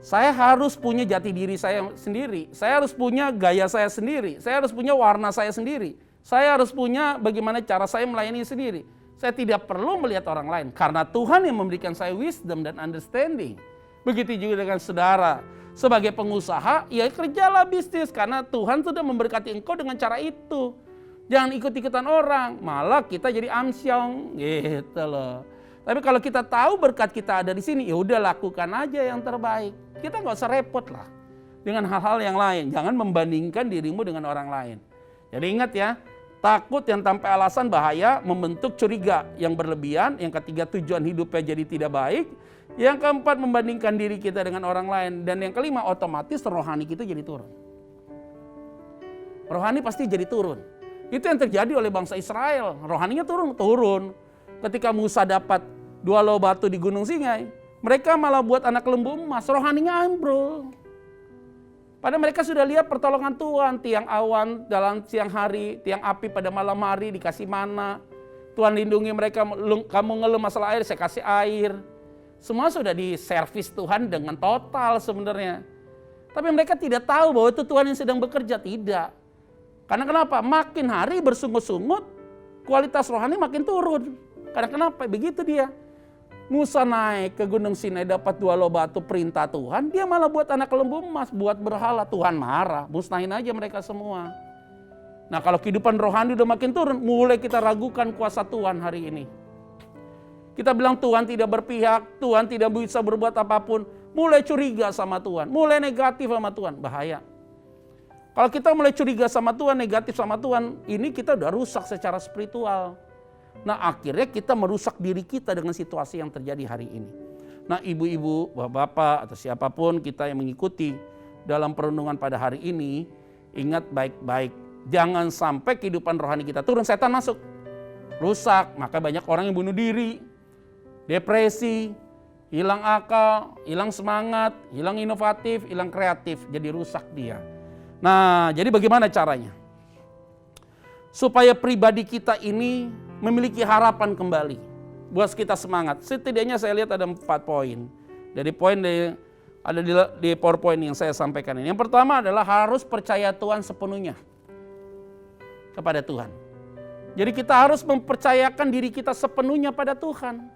Saya harus punya jati diri saya sendiri. Saya harus punya gaya saya sendiri. Saya harus punya warna saya sendiri. Saya harus punya bagaimana cara saya melayani sendiri. Saya tidak perlu melihat orang lain. Karena Tuhan yang memberikan saya wisdom dan understanding. Begitu juga dengan saudara. Sebagai pengusaha, ya kerjalah bisnis. Karena Tuhan sudah memberkati engkau dengan cara itu. Jangan ikut-ikutan orang. Malah kita jadi amsyong. Gitu loh. Tapi kalau kita tahu berkat kita ada di sini, ya udah lakukan aja yang terbaik. Kita nggak usah repot lah dengan hal-hal yang lain. Jangan membandingkan dirimu dengan orang lain. Jadi ingat ya, takut yang tanpa alasan bahaya, membentuk curiga yang berlebihan. Yang ketiga, tujuan hidupnya jadi tidak baik. Yang keempat, membandingkan diri kita dengan orang lain. Dan yang kelima, otomatis rohani kita jadi turun. Rohani pasti jadi turun. Itu yang terjadi oleh bangsa Israel. Rohaninya turun. Ketika Musa dapat 2 loh batu di Gunung Singai, mereka malah buat anak lembu emas, rohaninya ambrol. Padahal mereka sudah lihat pertolongan Tuhan, tiang awan dalam siang hari, tiang api pada malam hari, dikasih mana. Tuhan lindungi mereka, kamu ngeluh masalah air, saya kasih air. Semua sudah diservis Tuhan dengan total sebenarnya. Tapi mereka tidak tahu bahwa itu Tuhan yang sedang bekerja, tidak. Karena kenapa? Makin hari bersungut-sungut, kualitas rohani makin turun. Karena kenapa? Begitu dia. Musa naik ke Gunung Sinai dapat 2 loh batu perintah Tuhan, dia malah buat anak lembu emas, buat berhala. Tuhan marah, musnahin aja mereka semua. Nah kalau kehidupan rohani udah makin turun, mulai kita ragukan kuasa Tuhan hari ini. Kita bilang Tuhan tidak berpihak, Tuhan tidak bisa berbuat apapun, mulai curiga sama Tuhan, mulai negatif sama Tuhan, bahaya. Kalau kita mulai curiga sama Tuhan, negatif sama Tuhan, ini kita udah rusak secara spiritual. Nah akhirnya kita merusak diri kita dengan situasi yang terjadi hari ini. Nah ibu-ibu, bapak-bapak atau siapapun kita yang mengikuti dalam perenungan pada hari ini, ingat baik-baik. Jangan sampai kehidupan rohani kita turun, setan masuk. Rusak, maka banyak orang yang bunuh diri, depresi, hilang akal, hilang semangat, hilang inovatif, hilang kreatif, jadi rusak dia. Nah jadi bagaimana caranya? Supaya pribadi kita ini memiliki harapan kembali, buat kita semangat. Setidaknya saya lihat ada 4 poin. Dari poin ada di PowerPoint yang saya sampaikan ini. Yang pertama adalah harus percaya Tuhan sepenuhnya kepada Tuhan. Jadi kita harus mempercayakan diri kita sepenuhnya pada Tuhan.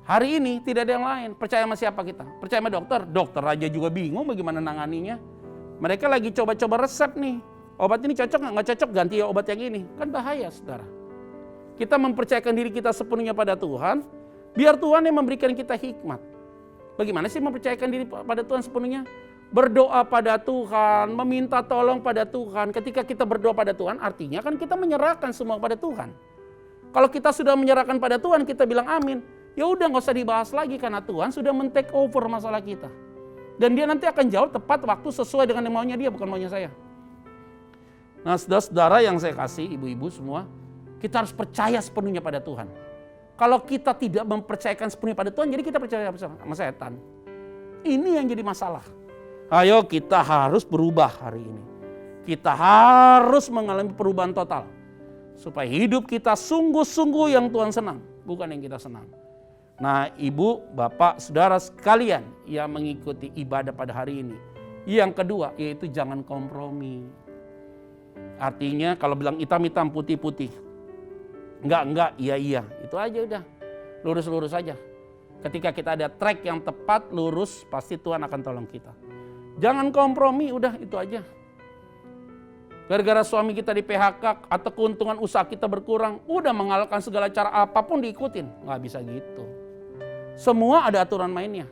Hari ini tidak ada yang lain. Percaya sama siapa kita? Percaya sama dokter? Dokter aja juga bingung bagaimana nanganinya. Mereka lagi coba-coba resep nih. Obat ini cocok nggak cocok, ganti obat yang ini. Kan bahaya saudara. Kita mempercayakan diri kita sepenuhnya pada Tuhan, biar Tuhan yang memberikan kita hikmat. Bagaimana sih mempercayakan diri pada Tuhan sepenuhnya? Berdoa pada Tuhan, meminta tolong pada Tuhan. Ketika kita berdoa pada Tuhan, artinya kan kita menyerahkan semua pada Tuhan. Kalau kita sudah menyerahkan pada Tuhan, kita bilang amin. Ya udah nggak usah dibahas lagi karena Tuhan sudah men-take over masalah kita. Dan dia nanti akan jawab tepat waktu sesuai dengan yang maunya dia, bukan maunya saya. Nah saudara-saudara yang saya kasih, ibu-ibu semua, kita harus percaya sepenuhnya pada Tuhan. Kalau kita tidak mempercayakan sepenuhnya pada Tuhan, jadi kita percaya sama setan. Ini yang jadi masalah. Ayo kita harus berubah hari ini. Kita harus mengalami perubahan total. Supaya hidup kita sungguh-sungguh yang Tuhan senang, bukan yang kita senang. Nah ibu, bapak, saudara sekalian yang mengikuti ibadah pada hari ini. Yang kedua yaitu jangan kompromi. Artinya kalau bilang hitam-hitam, putih-putih. Enggak, iya. Itu aja udah. Lurus-lurus aja. Ketika kita ada track yang tepat, lurus, pasti Tuhan akan tolong kita. Jangan kompromi, udah itu aja. Gara-gara suami kita di PHK atau keuntungan usaha kita berkurang, udah mengalahkan segala cara apapun diikutin. Nggak bisa gitu. Semua ada aturan mainnya.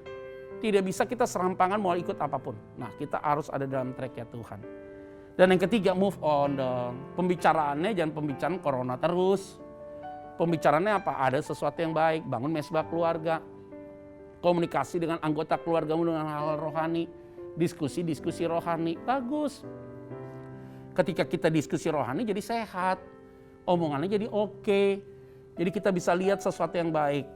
Tidak bisa kita serampangan mau ikut apapun. Nah kita harus ada dalam track ya Tuhan. Dan yang ketiga, move on dong. Pembicaraannya jangan pembicaraan corona terus. Pembicaraannya apa? Ada sesuatu yang baik, bangun mesbah keluarga. Komunikasi dengan anggota keluargamu dengan hal-hal rohani. Diskusi rohani, bagus. Ketika kita diskusi rohani jadi sehat. Omongannya jadi oke. Jadi kita bisa lihat sesuatu yang baik.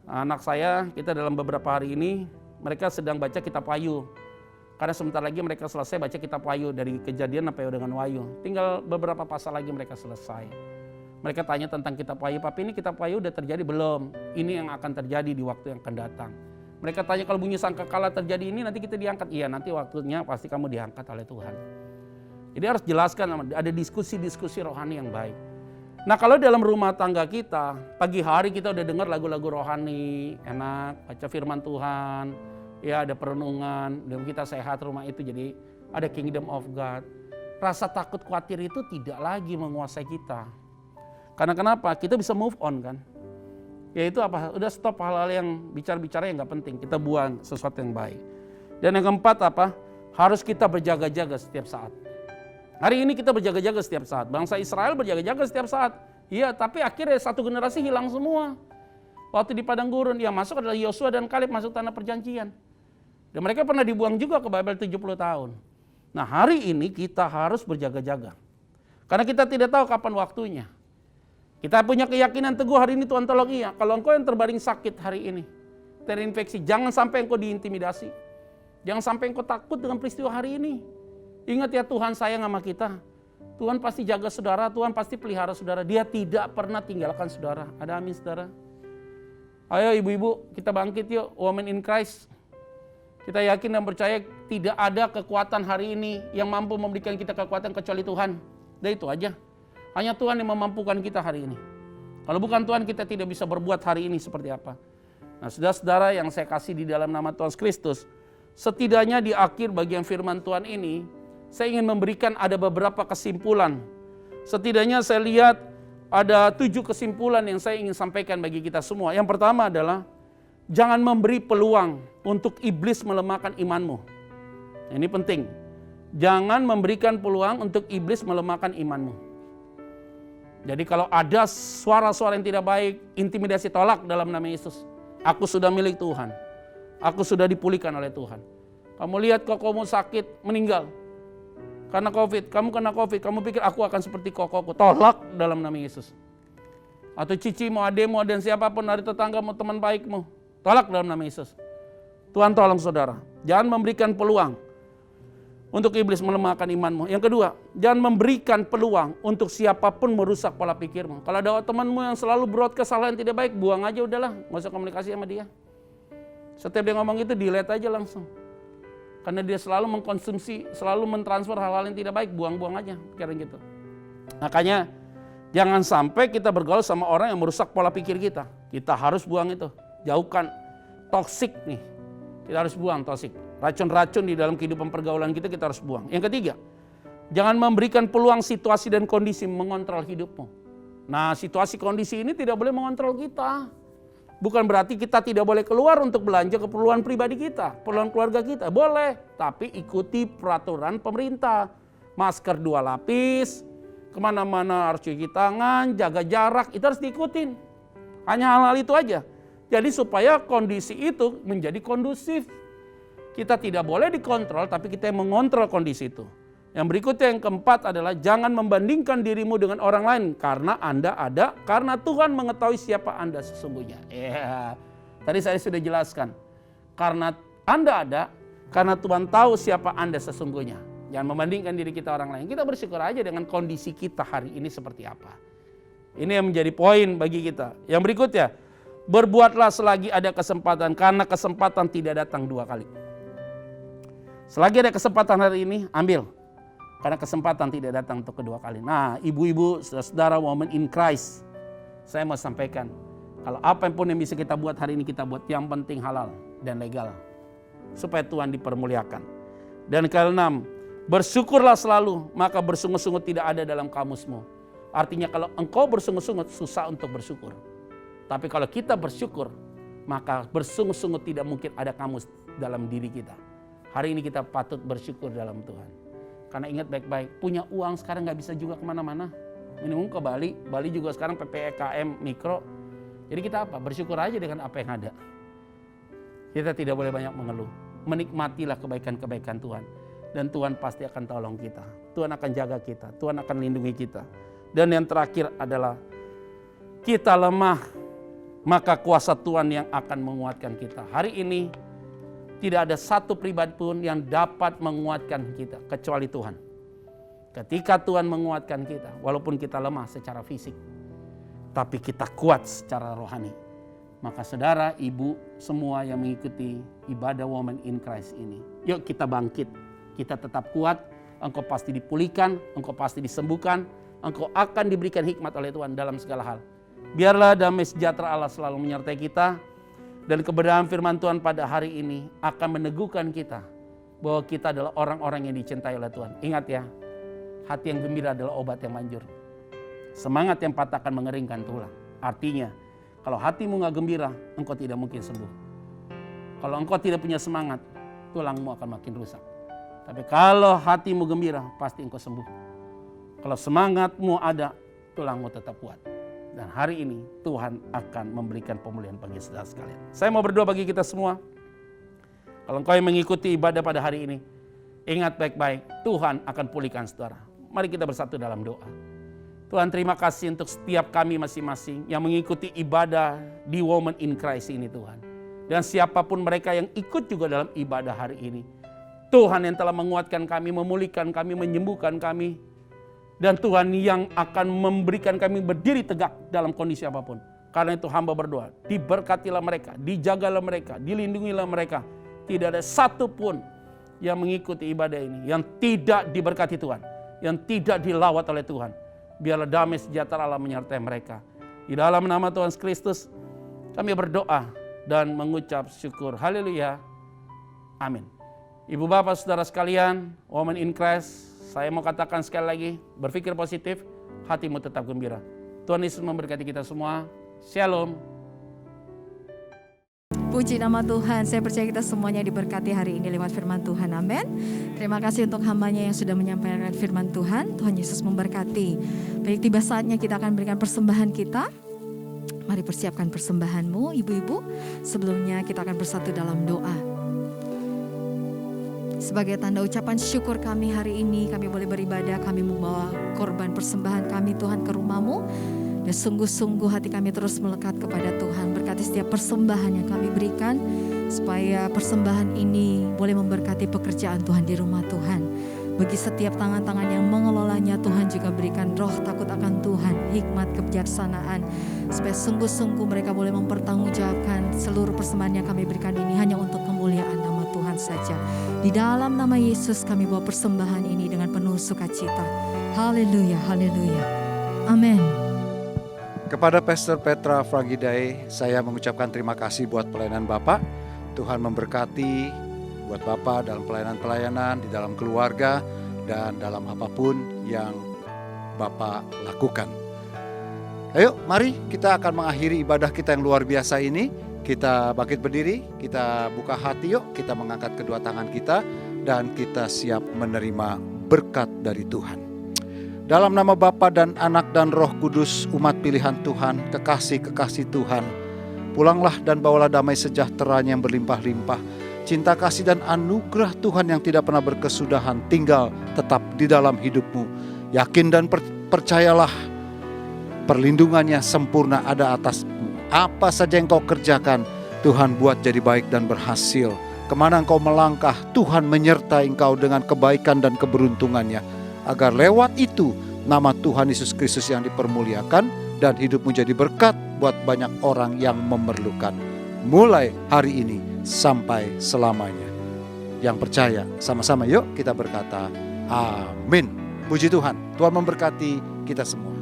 Anak saya, kita dalam beberapa hari ini, mereka sedang baca kitab Wahyu. Karena sebentar lagi mereka selesai baca kitab Wahyu dari Kejadian sampai dengan Wahyu. Tinggal beberapa pasal lagi mereka selesai. Mereka tanya tentang kitab Wahyu, "Papi, ini kitab Wahyu udah terjadi belum? Ini yang akan terjadi di waktu yang akan datang." Mereka tanya, "Kalau bunyi sangkakala terjadi ini nanti kita diangkat." Iya, nanti waktunya pasti kamu diangkat oleh Tuhan. Jadi harus jelaskan, ada diskusi-diskusi rohani yang baik. Nah kalau dalam rumah tangga kita, pagi hari kita udah dengar lagu-lagu rohani, enak, baca firman Tuhan, ya ada perenungan, dan kita sehat rumah itu jadi ada kingdom of God. Rasa takut khawatir itu tidak lagi menguasai kita. Karena kenapa? Kita bisa move on kan. Yaitu apa? Udah stop hal-hal yang bicara-bicara yang gak penting. Kita buang sesuatu yang baik. Dan yang keempat apa? Harus kita berjaga-jaga setiap saat. Hari ini kita berjaga-jaga setiap saat. Bangsa Israel berjaga-jaga setiap saat. Iya, tapi akhirnya satu generasi hilang semua. Waktu di padang gurun, yang masuk adalah Yosua dan Kaleb masuk tanah perjanjian. Dan mereka pernah dibuang juga ke Babel 70 tahun. Nah hari ini kita harus berjaga-jaga. Karena kita tidak tahu kapan waktunya. Kita punya keyakinan teguh hari ini Tuhan tolong iya. Kalau engkau yang terbaring sakit hari ini, terinfeksi, jangan sampai engkau diintimidasi. Jangan sampai engkau takut dengan peristiwa hari ini. Ingat ya Tuhan sayang sama kita. Tuhan pasti jaga saudara, Tuhan pasti pelihara saudara. Dia tidak pernah tinggalkan saudara. Ada amin saudara? Ayo ibu-ibu kita bangkit yuk, women in Christ. Kita yakin dan percaya tidak ada kekuatan hari ini yang mampu memberikan kita kekuatan kecuali Tuhan. Dan itu aja. Hanya Tuhan yang memampukan kita hari ini. Kalau bukan Tuhan, kita tidak bisa berbuat hari ini seperti apa. Nah, saudara-saudara yang saya kasih di dalam nama Tuhan Kristus, setidaknya di akhir bagian firman Tuhan ini, saya ingin memberikan ada beberapa kesimpulan. Setidaknya saya lihat ada 7 kesimpulan yang saya ingin sampaikan bagi kita semua. Yang pertama adalah, jangan memberi peluang untuk iblis melemahkan imanmu. Ini penting. Jangan memberikan peluang untuk iblis melemahkan imanmu. Jadi kalau ada suara-suara yang tidak baik, intimidasi, tolak dalam nama Yesus. Aku sudah milik Tuhan. Aku sudah dipulihkan oleh Tuhan. Kamu lihat kokomu sakit, meninggal. Karena COVID, kamu kena COVID, kamu pikir aku akan seperti kokoku. Tolak dalam nama Yesus. Atau cicimu, ademu, dan siapapun dari tetanggamu, teman baikmu. Tolak dalam nama Yesus. Tuhan tolong saudara. Jangan memberikan peluang untuk iblis melemahkan imanmu. Yang kedua, jangan memberikan peluang untuk siapapun merusak pola pikirmu. Kalau ada temanmu yang selalu berbuat kesalahan tidak baik, buang aja udahlah. Nggak usah komunikasi sama dia. Setiap dia ngomong itu, delete aja langsung. Karena dia selalu mengkonsumsi, selalu mentransfer hal-hal yang tidak baik, buang-buang aja, kira gitu. Makanya jangan sampai kita bergaul sama orang yang merusak pola pikir kita. Kita harus buang itu, jauhkan. Toksik nih, kita harus buang toksik. Racun-racun di dalam kehidupan pergaulan kita harus buang. Yang ketiga, jangan memberikan peluang situasi dan kondisi mengontrol hidupmu. Nah, situasi kondisi ini tidak boleh mengontrol kita. Bukan berarti kita tidak boleh keluar untuk belanja keperluan pribadi kita, keperluan keluarga kita. Boleh, tapi ikuti peraturan pemerintah. Masker 2 lapis, kemana-mana harus cuci tangan, jaga jarak, itu harus diikutin. Hanya hal-hal itu aja. Jadi supaya kondisi itu menjadi kondusif. Kita tidak boleh dikontrol, tapi kita yang mengontrol kondisi itu. Yang berikutnya, yang keempat adalah jangan membandingkan dirimu dengan orang lain karena Anda ada, karena Tuhan mengetahui siapa Anda sesungguhnya. Tadi saya sudah jelaskan. Karena Anda ada, karena Tuhan tahu siapa Anda sesungguhnya. Jangan membandingkan diri kita orang lain. Kita bersyukur aja dengan kondisi kita hari ini seperti apa. Ini yang menjadi poin bagi kita. Yang berikutnya, berbuatlah selagi ada kesempatan, karena kesempatan tidak datang 2 kali. Selagi ada kesempatan hari ini, ambil. Karena kesempatan tidak datang untuk kedua kali. Nah, ibu-ibu, saudara woman in Christ, saya mau sampaikan, kalau apa pun yang bisa kita buat hari ini kita buat, yang penting halal dan legal. Supaya Tuhan dipermuliakan. Dan keenam, bersyukurlah selalu, maka bersungut-sungut tidak ada dalam kamusmu. Artinya kalau engkau bersungut-sungut, susah untuk bersyukur. Tapi kalau kita bersyukur, maka bersungut-sungut tidak mungkin ada kamus dalam diri kita. Hari ini kita patut bersyukur dalam Tuhan. Karena ingat baik-baik, punya uang sekarang nggak bisa juga kemana-mana. Minimum ke Bali, Bali juga sekarang PPKM mikro. Jadi kita apa? Bersyukur aja dengan apa yang ada. Kita tidak boleh banyak mengeluh. Menikmatilah kebaikan-kebaikan Tuhan. Dan Tuhan pasti akan tolong kita. Tuhan akan jaga kita. Tuhan akan lindungi kita. Dan yang terakhir adalah, kita lemah, maka kuasa Tuhan yang akan menguatkan kita. Hari ini, tidak ada satu pribadi pun yang dapat menguatkan kita kecuali Tuhan. Ketika Tuhan menguatkan kita, walaupun kita lemah secara fisik, tapi kita kuat secara rohani. Maka saudara, ibu, semua yang mengikuti ibadah Women in Christ ini, yuk kita bangkit, kita tetap kuat, engkau pasti dipulihkan, engkau pasti disembuhkan, engkau akan diberikan hikmat oleh Tuhan dalam segala hal. Biarlah damai sejahtera Allah selalu menyertai kita. Dan kebenaran firman Tuhan pada hari ini akan meneguhkan kita bahwa kita adalah orang-orang yang dicintai oleh Tuhan. Ingat ya, hati yang gembira adalah obat yang manjur. Semangat yang patah akan mengeringkan tulang. Artinya, kalau hatimu gak gembira, engkau tidak mungkin sembuh. Kalau engkau tidak punya semangat, tulangmu akan makin rusak. Tapi kalau hatimu gembira, pasti engkau sembuh. Kalau semangatmu ada, tulangmu tetap kuat. Dan hari ini Tuhan akan memberikan pemulihan bagi saudara sekalian. Saya mau berdoa bagi kita semua. Kalau engkau yang mengikuti ibadah pada hari ini, ingat baik-baik, Tuhan akan pulihkan saudara. Mari kita bersatu dalam doa. Tuhan, terima kasih untuk setiap kami masing-masing yang mengikuti ibadah di Women in Christ ini Tuhan. Dan siapapun mereka yang ikut juga dalam ibadah hari ini. Tuhan yang telah menguatkan kami, memulihkan kami, menyembuhkan kami. Dan Tuhan yang akan memberikan kami berdiri tegak dalam kondisi apapun. Karena itu hamba berdoa, diberkatilah mereka, dijagalah mereka, dilindungilah mereka. Tidak ada satu pun yang mengikuti ibadah ini yang tidak diberkati Tuhan. yang tidak dilawat oleh Tuhan. Biarlah damai sejahtera Allah menyertai mereka. Di dalam nama Tuhan Kristus kami berdoa dan mengucap syukur. Haleluya. Amin. Ibu bapak saudara sekalian, woman in Christ, saya mau katakan sekali lagi, berpikir positif, hatimu tetap gembira. Tuhan Yesus memberkati kita semua. Shalom. Puji nama Tuhan, saya percaya kita semuanya diberkati hari ini lewat firman Tuhan, amin. Terima kasih untuk hambanya yang sudah menyampaikan firman Tuhan. Tuhan Yesus memberkati. Baik, tiba saatnya kita akan berikan persembahan kita. Mari persiapkan persembahanmu ibu-ibu. Sebelumnya kita akan bersatu dalam doa. Sebagai tanda ucapan syukur kami hari ini, kami boleh beribadah, kami membawa korban persembahan kami Tuhan ke rumah-Mu. Dan sungguh-sungguh hati kami terus melekat kepada Tuhan. Berkati setiap persembahan yang kami berikan, supaya persembahan ini boleh memberkati pekerjaan Tuhan di rumah Tuhan. Bagi setiap tangan-tangan yang mengelolanya, Tuhan juga berikan roh takut akan Tuhan, hikmat kebijaksanaan, supaya sungguh-sungguh mereka boleh mempertanggungjawabkan seluruh persembahan yang kami berikan ini hanya untuk kemuliaan nama Tuhan saja. Di dalam nama Yesus kami bawa persembahan ini dengan penuh sukacita. Haleluya, haleluya. Amin. Kepada Pastor Petra Fragidae, saya mengucapkan terima kasih buat pelayanan Bapak. Tuhan memberkati buat Bapak dalam pelayanan-pelayanan, di dalam keluarga, dan dalam apapun yang Bapak lakukan. Ayo, mari kita akan mengakhiri ibadah kita yang luar biasa ini. Kita bangkit berdiri, kita buka hati yuk, kita mengangkat kedua tangan kita, dan kita siap menerima berkat dari Tuhan. Dalam nama Bapa dan Anak dan Roh Kudus, umat pilihan Tuhan, kekasih-kekasih Tuhan, pulanglah dan bawalah damai sejahtera-Nya yang berlimpah-limpah. Cinta kasih dan anugerah Tuhan yang tidak pernah berkesudahan tinggal tetap di dalam hidupmu. Yakin dan percayalah, perlindungannya sempurna ada atasmu. Apa saja yang kau kerjakan, Tuhan buat jadi baik dan berhasil. Kemana engkau melangkah, Tuhan menyertai engkau dengan kebaikan dan keberuntungannya. Agar lewat itu nama Tuhan Yesus Kristus yang dipermuliakan dan hidupmu jadi berkat buat banyak orang yang memerlukan. Mulai hari ini sampai selamanya. Yang percaya sama-sama yuk kita berkata amin. Puji Tuhan, Tuhan memberkati kita semua.